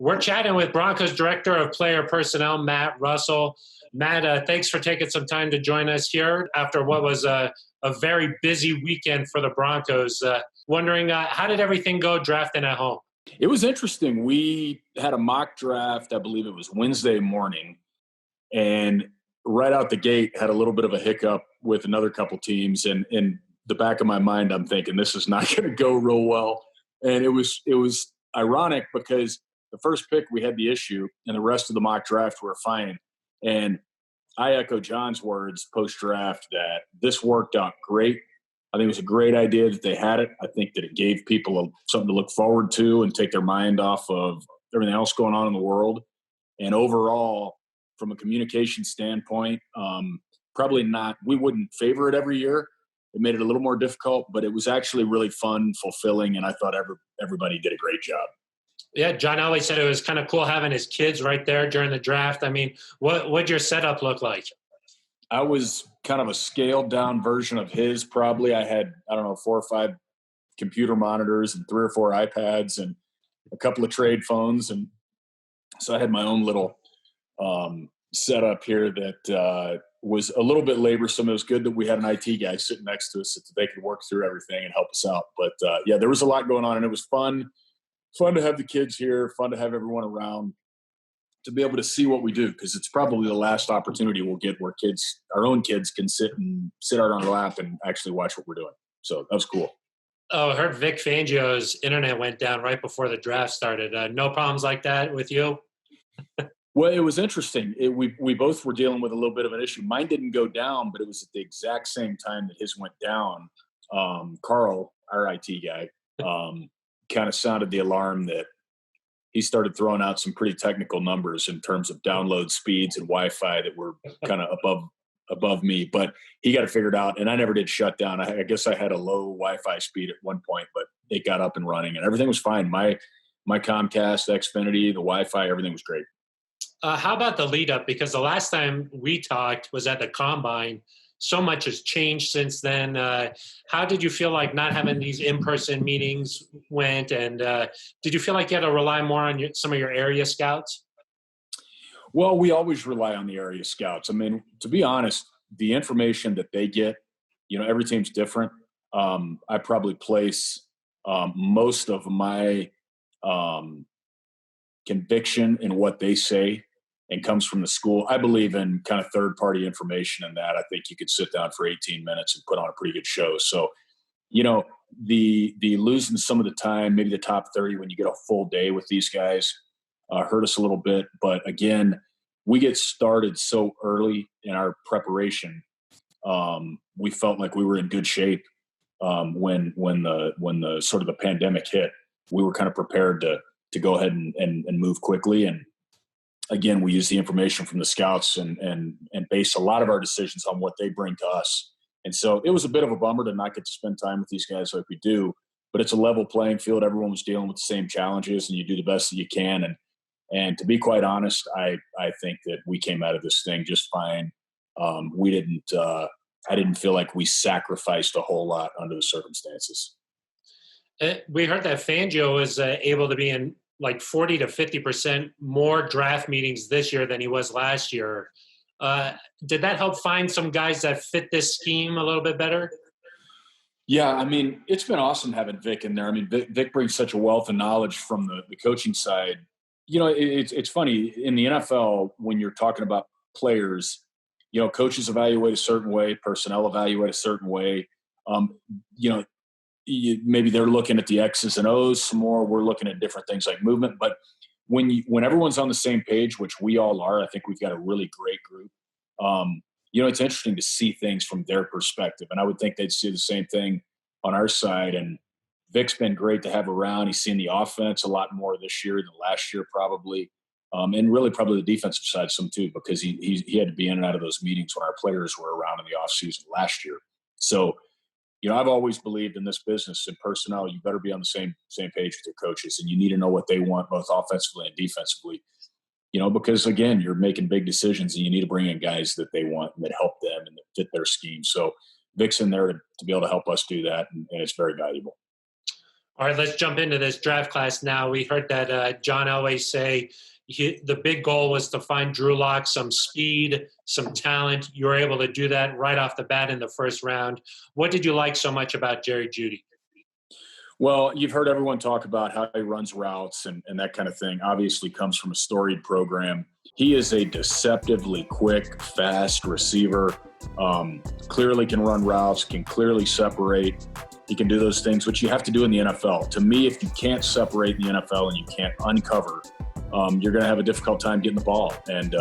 We're chatting with Broncos Director of Player Personnel, Matt Russell. Matt, thanks for taking some time to join us here after what was a very busy weekend for the Broncos. Wondering, how did everything go drafting at home? It was interesting. We had a mock draft, I believe it was Wednesday morning, and right out the gate had a little bit of a hiccup with another couple teams. And in the back of my mind, I'm thinking this is not going to go real well. And it was ironic because the first pick we had the issue, and the rest of the mock draft were fine. And I echo John's words post-draft that this worked out great. I think it was a great idea that they had it. I think that it gave people something to look forward to and take their mind off of everything else going on in the world. And overall, from a communication standpoint, probably not – we wouldn't favor it every year. It made it a little more difficult, but it was actually really fun, fulfilling, and I thought everybody did a great job. Yeah, John always said it was kind of cool having his kids right there during the draft. I mean, what'd your setup look like? I was kind of a scaled down version of his probably. I had, 4 or 5 computer monitors and 3 or 4 iPads and a couple of trade phones. And so I had my own little setup here that was a little bit laborsome. It was good that we had an IT guy sitting next to us so that they could work through everything and help us out. But, yeah, there was a lot going on, and it was fun to have the kids here, fun to have everyone around, to be able to see what we do, because it's probably the last opportunity we'll get where our own kids can sit out on our lap and actually watch what we're doing. So that was cool. Oh, I heard Vic Fangio's internet went down right before the draft started. No problems like that with you? Well, it was interesting. We both were dealing with a little bit of an issue. Mine didn't go down, but it was at the exact same time that his went down. Carl, our IT guy, kind of sounded the alarm that he started throwing out some pretty technical numbers in terms of download speeds and Wi-Fi that were kind of above me, but he got it figured out, and I never did shut down. I guess I had a low Wi-Fi speed at one point, but it got up and running and everything was fine. My Comcast, Xfinity, the Wi-Fi, everything was great. How about the lead up? Because the last time we talked was at the Combine. So much has changed since then. How did you feel like not having these in-person meetings went? And did you feel like you had to rely more on some of your area scouts? Well, we always rely on the area scouts. I mean, to be honest, the information that they get, every team's different. I probably place most of my conviction in what they say and comes from the school. I believe in kind of third-party information, and that I think you could sit down for 18 minutes and put on a pretty good show. So, the losing some of the time, maybe the top 30 when you get a full day with these guys, hurt us a little bit. But again, we get started so early in our preparation. We felt like we were in good shape when the sort of the pandemic hit. We were kind of prepared to go ahead and move quickly. And again, we use the information from the scouts and base a lot of our decisions on what they bring to us. And so it was a bit of a bummer to not get to spend time with these guys like we do, but it's a level playing field. Everyone was dealing with the same challenges, and you do the best that you can. And to be quite honest, I think that we came out of this thing just fine. I didn't feel like we sacrificed a whole lot under the circumstances. We heard that Fangio was able to be in like 40 to 50% more draft meetings this year than he was last year. Did that help find some guys that fit this scheme a little bit better? Yeah, I mean, it's been awesome having Vic in there. I mean, Vic brings such a wealth of knowledge from the coaching side. It's funny, in the NFL, when you're talking about players, coaches evaluate a certain way, personnel evaluate a certain way. Maybe they're looking at the X's and O's some more. We're looking at different things like movement. But when everyone's on the same page, which we all are, I think we've got a really great group. It's interesting to see things from their perspective. And I would think they'd see the same thing on our side. And Vic's been great to have around. He's seen the offense a lot more this year than last year probably. And really probably the defensive side some too, because he had to be in and out of those meetings when our players were around in the offseason last year. So, I've always believed in this business and personnel, you better be on the same page with your coaches, and you need to know what they want both offensively and defensively, because again, you're making big decisions and you need to bring in guys that they want and that help them and that fit their scheme. So Vic's in there to be able to help us do that, and it's very valuable. All right, let's jump into this draft class now. We heard that John Elway say the big goal was to find Drew Lock some speed, some talent. You were able to do that right off the bat in the first round. What did you like so much about Jerry Jeudy? Well, you've heard everyone talk about how he runs routes and that kind of thing. Obviously comes from a storied program. He is a deceptively quick, fast receiver. Clearly can run routes, can clearly separate. He can do those things, which you have to do in the NFL. To me, if you can't separate in the NFL and you can't uncover, you're going to have a difficult time getting the ball. And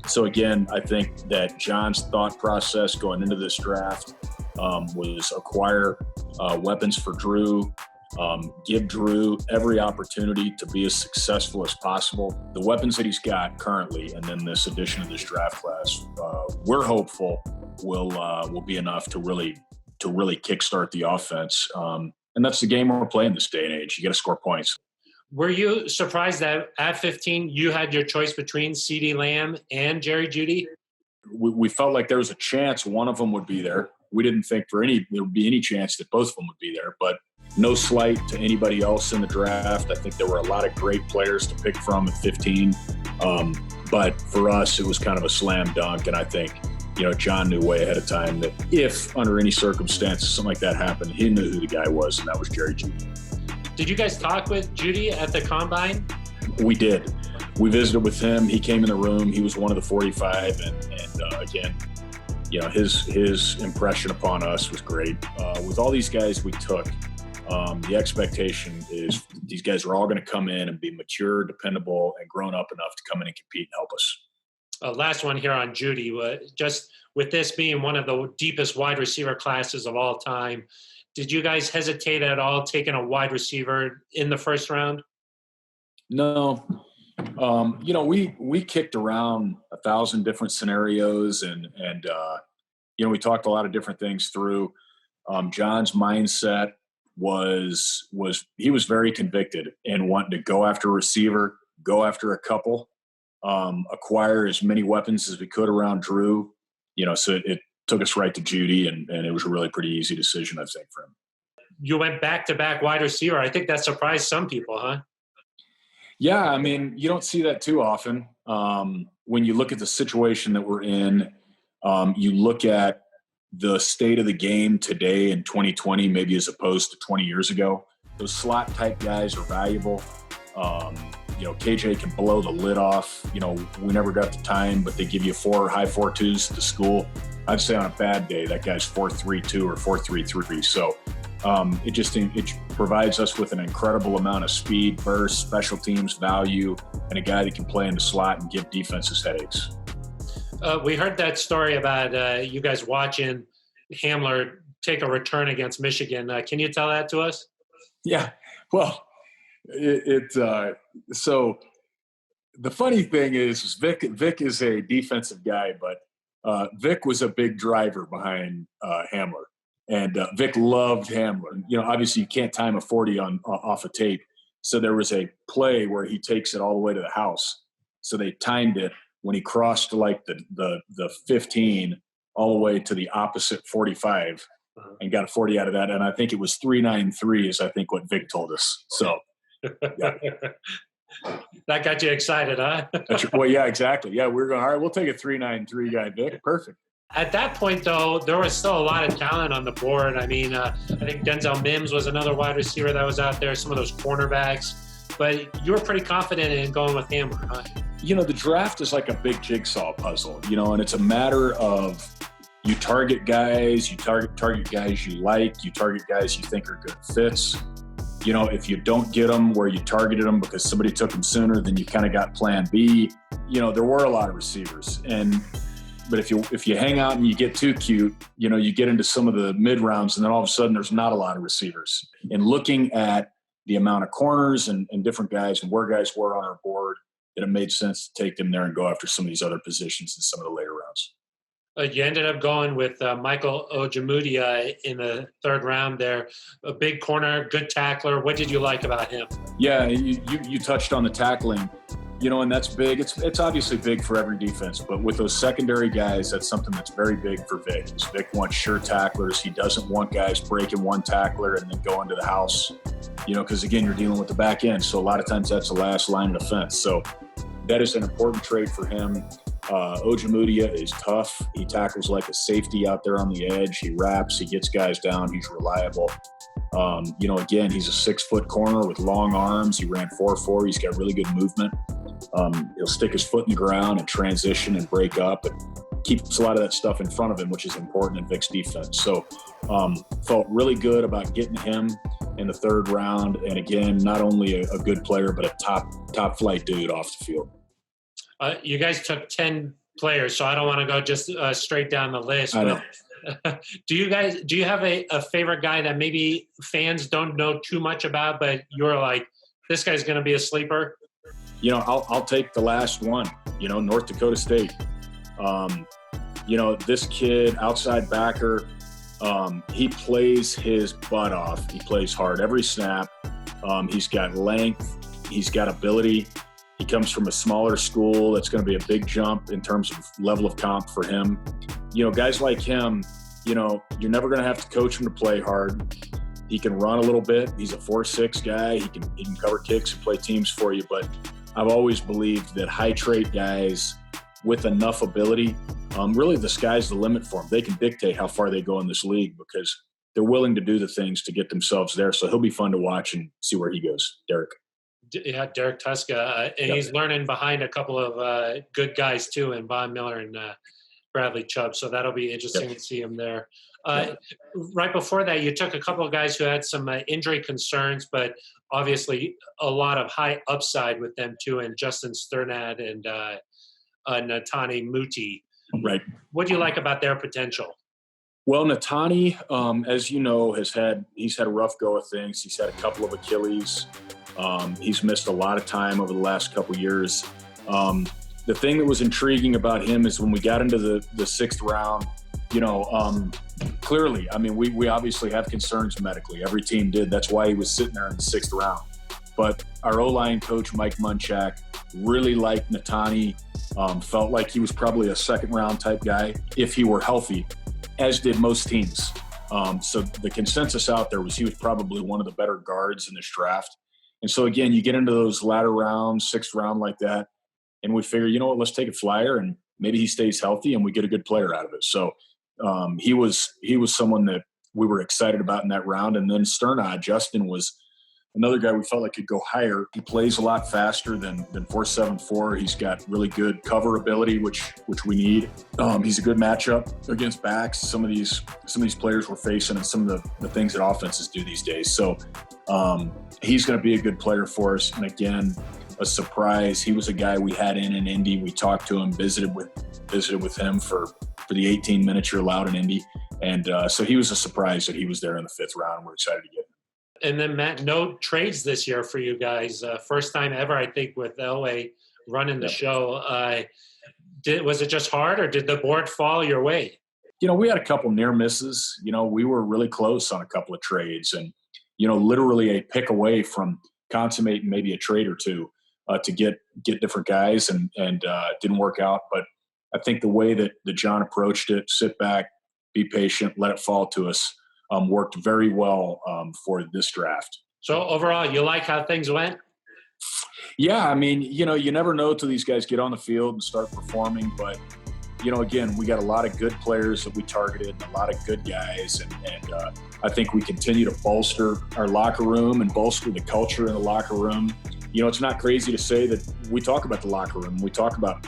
so, again, I think that John's thought process going into this draft was acquire weapons for Drew, give Drew every opportunity to be as successful as possible. The weapons that he's got currently, and then this addition of this draft class, we're hopeful will be enough to really kickstart the offense. And that's the game we're playing this day and age. You got to score points. Were you surprised that at 15 you had your choice between CeeDee Lamb and Jerry Jeudy? We felt like there was a chance one of them would be there. We didn't think there would be any chance that both of them would be there, but no slight to anybody else in the draft. I think there were a lot of great players to pick from at 15. But for us, it was kind of a slam dunk. And I think, John knew way ahead of time that if under any circumstances something like that happened, he knew who the guy was, and that was Jerry Jeudy. Did you guys talk with Judy at the Combine? We did. We visited with him. He came in the room. He was one of the 45. And again, his impression upon us was great. With all these guys we took, the expectation is these guys are all going to come in and be mature, dependable, and grown up enough to come in and compete and help us. Last one here on Judy. Just with this being one of the deepest wide receiver classes of all time, did you guys hesitate at all taking a wide receiver in the first round? No. We kicked around 1,000 different scenarios and we talked a lot of different things through. John's mindset was he was very convicted and wanting to go after a receiver, go after a couple, acquire as many weapons as we could around Drew. So it took us right to Judy, and it was a really pretty easy decision, I think, for him. You went back-to-back wide receiver. I think that surprised some people, huh? Yeah, I mean, you don't see that too often. When you look at the situation that we're in, you look at the state of the game today in 2020, maybe as opposed to 20 years ago. Those slot-type guys are valuable. KJ can blow the lid off. We never got the time, but they give you high 4.2s to school. I'd say on a bad day, that guy's 4.32 or 4.33. So it provides us with an incredible amount of speed, burst, special teams value, and a guy that can play in the slot and give defenses headaches. We heard that story about you guys watching Hamler take a return against Michigan. Can you tell that to us? Yeah. Well, so the funny thing is Vic is a defensive guy, but Vic was a big driver behind Hamler, and Vic loved Hamler. Obviously you can't time a 40 off a tape, so there was a play where he takes it all the way to the house. So they timed it when he crossed like the 15 all the way to the opposite 45 and got a 40 out of that. And I think it was 3.93 is I think what Vic told us. So. Yeah. That got you excited, huh? Well, yeah, exactly. Yeah, we're going, all right, we'll take a 3.93 guy, Vic. Perfect. At that point, though, there was still a lot of talent on the board. I mean, I think Denzel Mims was another wide receiver that was out there, some of those cornerbacks. But you were pretty confident in going with Hamler, huh? The draft is like a big jigsaw puzzle, and it's a matter of you target guys, you target guys you like, you target guys you think are good fits. If you don't get them where you targeted them because somebody took them sooner, then you kind of got plan B. There were a lot of receivers. But if you hang out and you get too cute, you get into some of the mid rounds and then all of a sudden there's not a lot of receivers. And looking at the amount of corners and different guys and where guys were on our board, that it made sense to take them there and go after some of these other positions in some of the later rounds. You ended up going with Michael Ojemudia in the third round there. A big corner, good tackler. What did you like about him? Yeah, you touched on the tackling, and that's big. It's obviously big for every defense, but with those secondary guys, that's something that's very big for Vic. Vic wants sure tacklers. He doesn't want guys breaking one tackler and then going to the house. because again, you're dealing with the back end. So a lot of times that's the last line of defense. So that is an important trait for him. Ojemudia is tough. He tackles like a safety out there on the edge. He wraps, he gets guys down. He's reliable. Again, he's a 6-foot corner with long arms. He ran 4.4. He's got really good movement. He'll stick his foot in the ground and transition and break up and keeps a lot of that stuff in front of him, which is important in Vic's defense. So felt really good about getting him in the 3rd round. And again, not only a good player, but a top flight dude off the field. You guys took 10 players, so I don't want to go just straight down the list. I know. Do you have a favorite guy that maybe fans don't know too much about, but you're like, this guy's going to be a sleeper? I'll take the last one, North Dakota State. This kid, outside backer, he plays his butt off. He plays hard every snap. He's got length. He's got ability. He comes from a smaller school. That's going to be a big jump in terms of level of comp for him. Guys like him, you're never going to have to coach him to play hard. He can run a little bit. He's a 4.6 guy. He can cover kicks and play teams for you. But I've always believed that high trait guys with enough ability, really the sky's the limit for them. They can dictate how far they go in this league because they're willing to do the things to get themselves there. So he'll be fun to watch and see where he goes, Derek. Yeah, Derek Tuska, and he's learning behind a couple of good guys too, and Von Miller and Bradley Chubb. So that'll be interesting to see him there. Right before that, you took a couple of guys who had some injury concerns, but obviously a lot of high upside with them too, and Justin Sternad and Natani Muti. Right. What do you like about their potential? Well, Natani, as you know, he's had a rough go of things. He's had a couple of Achilles. He's missed a lot of time over the last couple of years. The thing that was intriguing about him is when we got into the 6th round, clearly, we obviously have concerns medically. Every team did. That's why he was sitting there in the 6th round. But our O-line coach, Mike Munchak, really liked Natani, felt like he was probably a 2nd round type guy if he were healthy, as did most teams. So the consensus out there was he was probably one of the better guards in this draft. And so, again, you get into those latter rounds, 6th round like that, and we figure, let's take a flyer and maybe he stays healthy and we get a good player out of it. So he was someone that we were excited about in that round. And then Sternad, Justin, was another guy we felt like could go higher. He plays a lot faster than 4.74. He's got really good cover ability, which we need. He's a good matchup against backs. Some of these players we're facing and some of the things that offenses do these days. So he's going to be a good player for us. And again, a surprise. He was a guy we had in Indy. We talked to him, visited with him for the 18 minutes you're allowed in Indy. And so he was a surprise that he was there in the 5th round. We're excited to get him. And then, Matt, no trades this year for you guys. First time ever, I think, with Elway running the show. Was it just hard, or did the board fall your way? We had a couple near misses. We were really close on a couple of trades and, literally a pick away from consummating maybe a trade or two to get different guys and it didn't work out. But I think the way that John approached it, sit back, be patient, let it fall to us, worked very well for this draft. So overall, you like how things went? Yeah, you never know till these guys get on the field and start performing. But, again, we got a lot of good players that we targeted and a lot of good guys. And I think we continue to bolster our locker room and bolster the culture in the locker room. It's not crazy to say that we talk about the locker room. We talk about,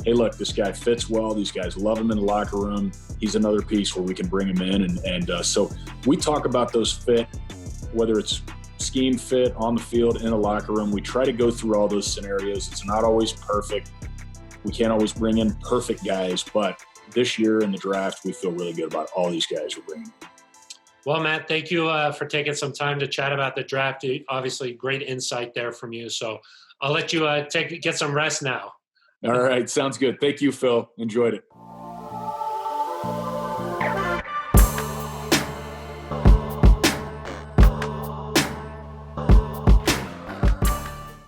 hey, look, this guy fits well. These guys love him in the locker room. He's another piece where we can bring him in. And so we talk about those fit, whether it's scheme fit on the field, in the locker room. We try to go through all those scenarios. It's not always perfect. We can't always bring in perfect guys, but this year in the draft, we feel really good about all these guys we're bringing. Well, Matt, thank you for taking some time to chat about the draft. Obviously, great insight there from you. So I'll let you get some rest now. All right. Sounds good. Thank you, Phil. Enjoyed it.